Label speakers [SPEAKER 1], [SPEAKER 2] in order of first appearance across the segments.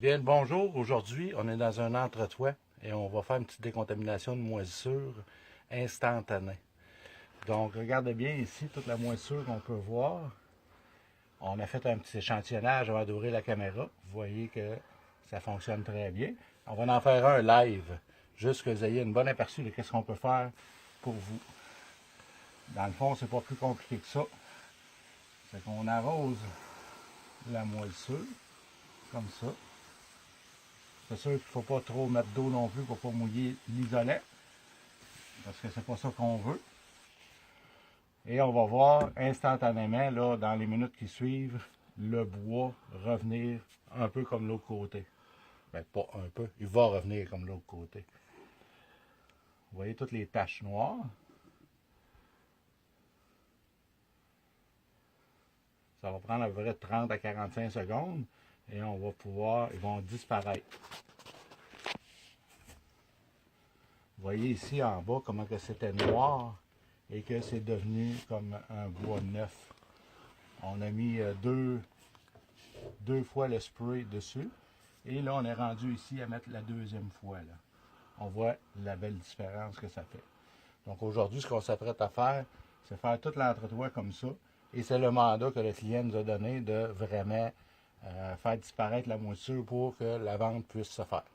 [SPEAKER 1] Bien, le bonjour. Aujourd'hui, on est dans un entretoit et on va faire une petite décontamination de moisissure instantanée. Donc, regardez bien ici toute la moisissure qu'on peut voir. On a fait un petit échantillonnage avant d'ouvrir la caméra. Vous voyez que ça fonctionne très bien. On va en faire un live, juste que vous ayez une bonne aperçu de ce qu'on peut faire pour vous. Dans le fond, c'est pas plus compliqué que ça. C'est qu'on arrose la moisissure, comme ça. C'est sûr qu'il ne faut pas trop mettre d'eau non plus pour ne pas mouiller l'isolant, parce que c'est pas ça qu'on veut. Et on va voir instantanément, là, dans les minutes qui suivent, le bois revenir un peu comme l'autre côté. Ben, pas un peu, il va revenir comme l'autre côté. Vous voyez toutes les taches noires. Ça va prendre à peu près 30 à 45 secondes et on va pouvoir, ils vont disparaître. Vous voyez ici en bas comment que c'était noir et que c'est devenu comme un bois neuf. On a mis deux fois le spray dessus et là on est rendu ici à mettre la deuxième fois. Là. On voit la belle différence que ça fait. Donc aujourd'hui, ce qu'on s'apprête à faire, c'est faire tout l'entretoit comme ça. Et c'est le mandat que le client nous a donné de vraiment faire disparaître la moisissure pour que la vente puisse se faire.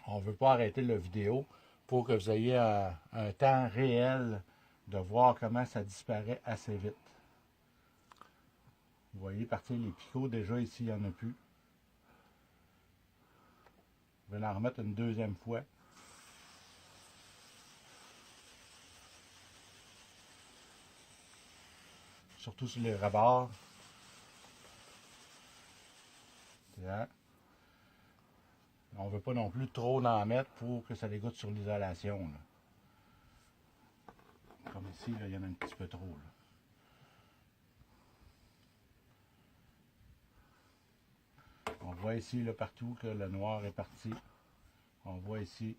[SPEAKER 1] On ne veut pas arrêter la vidéo pour que vous ayez un temps réel de voir comment ça disparaît assez vite. Vous voyez partir les picots, déjà ici, il n'y en a plus. Je vais en remettre une deuxième fois. Surtout sur les rebords. On ne veut pas non plus trop en mettre pour que ça dégoûte sur l'isolation. Comme ici, là, il y en a un petit peu trop. Là. On voit ici là, partout que le noir est parti. On voit ici,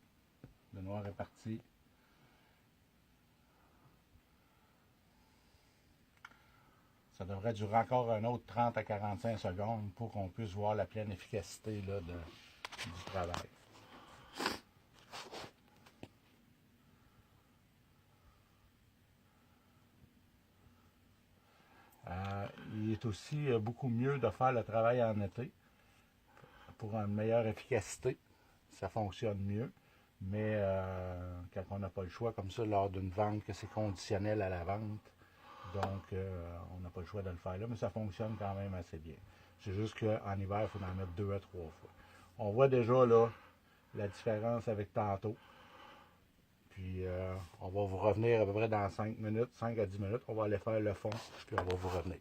[SPEAKER 1] le noir est parti. Ça devrait durer encore un autre 30 à 45 secondes pour qu'on puisse voir la pleine efficacité là, du travail. Il est aussi beaucoup mieux de faire le travail en été pour une meilleure efficacité. Ça fonctionne mieux. Mais quand on n'a pas le choix comme ça lors d'une vente, que c'est conditionnel à la vente, donc on n'a pas le choix de le faire là, mais ça fonctionne quand même assez bien. C'est juste qu'en hiver, il faut en mettre 2 à 3 fois. On voit déjà là la différence avec tantôt. Puis on va vous revenir à peu près dans 5 minutes, 5 à 10 minutes. On va aller faire le fond, puis on va vous revenir.